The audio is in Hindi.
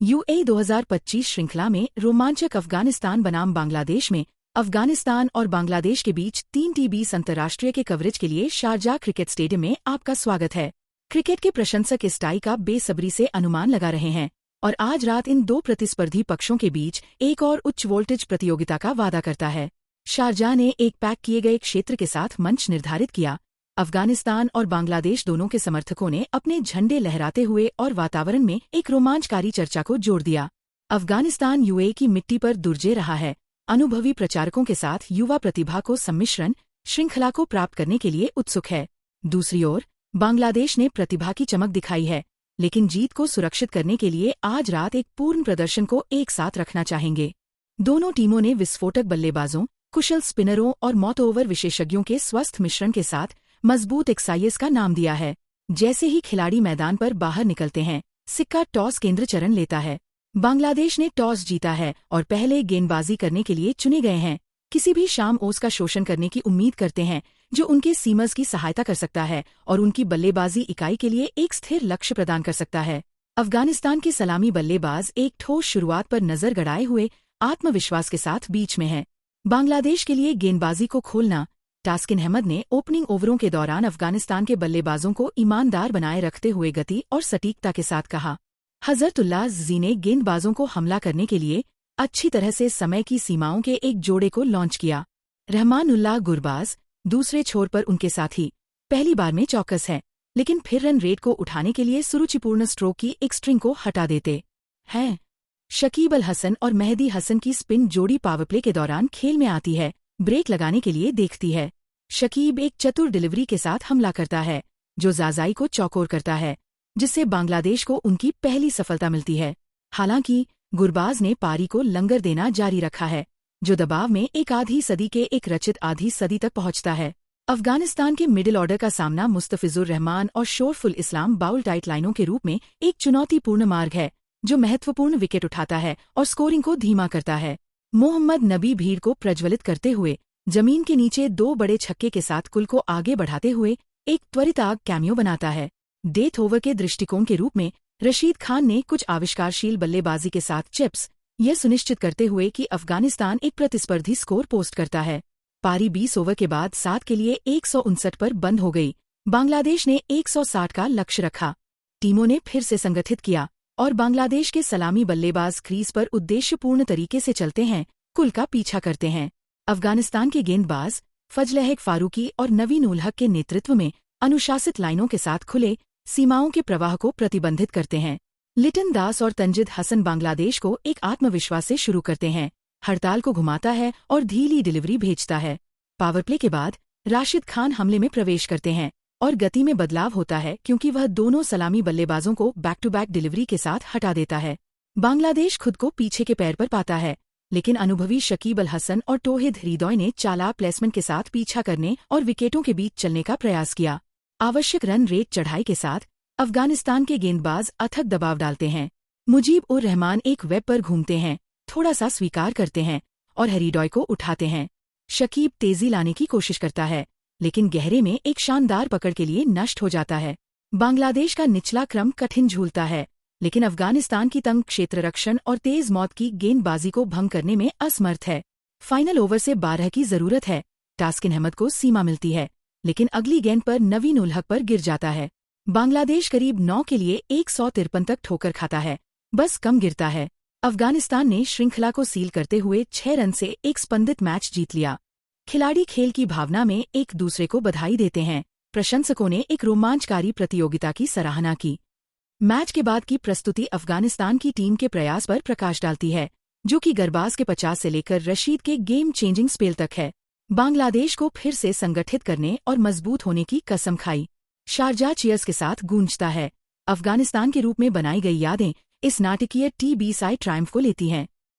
यूए 2025 श्रृंखला में रोमांचक अफगानिस्तान बनाम बांग्लादेश में अफगानिस्तान और बांग्लादेश के बीच 3T20 अंतर्राष्ट्रीय के कवरेज के लिए शारजाह क्रिकेट स्टेडियम में आपका स्वागत है। क्रिकेट के प्रशंसक इस टाई का बेसब्री से अनुमान लगा रहे हैं और आज रात इन दो प्रतिस्पर्धी पक्षों के बीच एक और उच्च वोल्टेज प्रतियोगिता का वादा करता है। शारजाह ने एक पैक किए गए क्षेत्र के साथ मंच निर्धारित किया। अफगानिस्तान और बांग्लादेश दोनों के समर्थकों ने अपने झंडे लहराते हुए और वातावरण में एक रोमांचकारी चर्चा को जोड़ दिया। अफगानिस्तान यूए की मिट्टी पर दुर्जे रहा है। अनुभवी प्रचारकों के साथ युवा प्रतिभा को सम्मिश्रण श्रृंखला को प्राप्त करने के लिए उत्सुक है। दूसरी ओर बांग्लादेश ने प्रतिभा की चमक दिखाई है, लेकिन जीत को सुरक्षित करने के लिए आज रात एक पूर्ण प्रदर्शन को एक साथ रखना चाहेंगे। दोनों टीमों ने विस्फोटक बल्लेबाजों, कुशल स्पिनरों और मौत ओवर विशेषज्ञों के स्वस्थ मिश्रण के साथ मजबूत एक्साइज का नाम दिया है। जैसे ही खिलाड़ी मैदान पर बाहर निकलते हैं, सिक्का टॉस केंद्र चरण लेता है। बांग्लादेश ने टॉस जीता है और पहले गेंदबाजी करने के लिए चुने गए हैं। किसी भी शाम ओस का शोषण करने की उम्मीद करते हैं, जो उनके सीमर्स की सहायता कर सकता है और उनकी बल्लेबाजी इकाई के लिए एक स्थिर लक्ष्य प्रदान कर सकता है। अफगानिस्तान के सलामी बल्लेबाज एक ठोस शुरुआत पर नजर गड़ाए हुए आत्मविश्वास के साथ बीच में हैं। बांग्लादेश के लिए गेंदबाजी को खोलना। टास्किन अहमद ने ओपनिंग ओवरों के दौरान अफगानिस्तान के बल्लेबाजों को ईमानदार बनाए रखते हुए गति और सटीकता के साथ कहा। हजरतुल्लाह जी ने गेंदबाजों को हमला करने के लिए अच्छी तरह से समय की सीमाओं के एक जोड़े को लॉन्च किया। रहमानुल्लाह गुरबाज दूसरे छोर पर उनके साथी पहली बार में चौकस हैं, लेकिन फिर रन रेट को उठाने के लिए सुरुचिपूर्ण स्ट्रोक की एक स्ट्रिंग को हटा देते हैं। शकीब अल हसन और मेहदी हसन की स्पिन जोड़ी पावरप्ले के दौरान खेल में आती है, ब्रेक लगाने के लिए देखती है। शकीब एक चतुर डिलीवरी के साथ हमला करता है, जो जाजाई को चौकोर करता है, जिससे बांग्लादेश को उनकी पहली सफलता मिलती है। हालांकि गुरबाज ने पारी को लंगर देना जारी रखा है, जो दबाव में एक आधी सदी के एक रचित आधी सदी तक पहुंचता है। अफगानिस्तान के मिडिल ऑर्डर का सामना मुस्तफिजुर रहमान और शोरफुल इस्लाम बाउल टाइट लाइनों के रूप में एक चुनौतीपूर्ण मार्ग है, जो महत्वपूर्ण विकेट उठाता है और स्कोरिंग को धीमा करता है। मोहम्मद नबी भीड़ को प्रज्वलित करते हुए जमीन के नीचे दो बड़े छक्के के साथ कुल को आगे बढ़ाते हुए एक त्वरित आग कैमियो बनाता है। डेथ ओवर के दृष्टिकोण के रूप में रशीद खान ने कुछ आविष्कारशील बल्लेबाजी के साथ चिप्स, यह सुनिश्चित करते हुए कि अफगानिस्तान एक प्रतिस्पर्धी स्कोर पोस्ट करता है। पारी 20 ओवर के बाद 7 के लिए 159 पर बंद हो गई। बांग्लादेश ने 160 का लक्ष्य रखा। टीमों ने फिर से संगठित किया और बांग्लादेश के सलामी बल्लेबाज क्रीज पर उद्देश्यपूर्ण तरीके से चलते हैं, कुल का पीछा करते हैं। अफगानिस्तान के गेंदबाज फजलहक फारूकी और नवीन उल हक के नेतृत्व में अनुशासित लाइनों के साथ खुले सीमाओं के प्रवाह को प्रतिबंधित करते हैं। लिटन दास और तंजिद हसन बांग्लादेश को एक आत्मविश्वास से शुरू करते हैं, हड़ताल को घुमाता है और धीली डिलीवरी भेजता है। पावरप्ले के बाद राशिद खान हमले में प्रवेश करते हैं और गति में बदलाव होता है, क्योंकि वह दोनों सलामी बल्लेबाजों को बैक टू बैक डिलीवरी के साथ हटा देता है। बांग्लादेश खुद को पीछे के पैर पर पाता है, लेकिन अनुभवी शकीब अल हसन और तौहीद हृदय ने चालाक प्लेसमेंट के साथ पीछा करने और विकेटों के बीच चलने का प्रयास किया। आवश्यक रन रेट चढ़ाई के साथ अफगानिस्तान के गेंदबाज अथक दबाव डालते हैं। मुजीब उर रहमान एक वेब पर घूमते हैं, थोड़ा सा स्वीकार करते हैं और हृदय को उठाते हैं। शकीब तेजी लाने की कोशिश करता है, लेकिन गहरे में एक शानदार पकड़ के लिए नष्ट हो जाता है। बांग्लादेश का निचला क्रम कठिन झूलता है, लेकिन अफगानिस्तान की तंग क्षेत्र रक्षण और तेज मौत की गेंदबाजी को भंग करने में असमर्थ है। फाइनल ओवर से 12 की जरूरत है। टास्किन अहमद को सीमा मिलती है, लेकिन अगली गेंद पर नवीन उल हक पर गिर जाता है। बांग्लादेश करीब 9 के लिए 153 तक ठोकर खाता है, बस कम गिरता है। अफगानिस्तान ने श्रृंखला को सील करते हुए 6 रन से एक स्पंदित मैच जीत लिया। खिलाड़ी खेल की भावना में एक दूसरे को बधाई देते हैं। प्रशंसकों ने एक रोमांचकारी प्रतियोगिता की सराहना की। मैच के बाद की प्रस्तुति अफगानिस्तान की टीम के प्रयास पर प्रकाश डालती है, जो कि गरबाज के 50 से लेकर रशीद के गेम चेंजिंग स्पेल तक है। बांग्लादेश को फिर से संगठित करने और मजबूत होने की कसम खाई। शारजाह चीयर्स के साथ गूंजता है। अफगानिस्तान के रूप में बनाई गई यादें इस नाटकीय टी20 ट्रायम्फ को लेती हैं।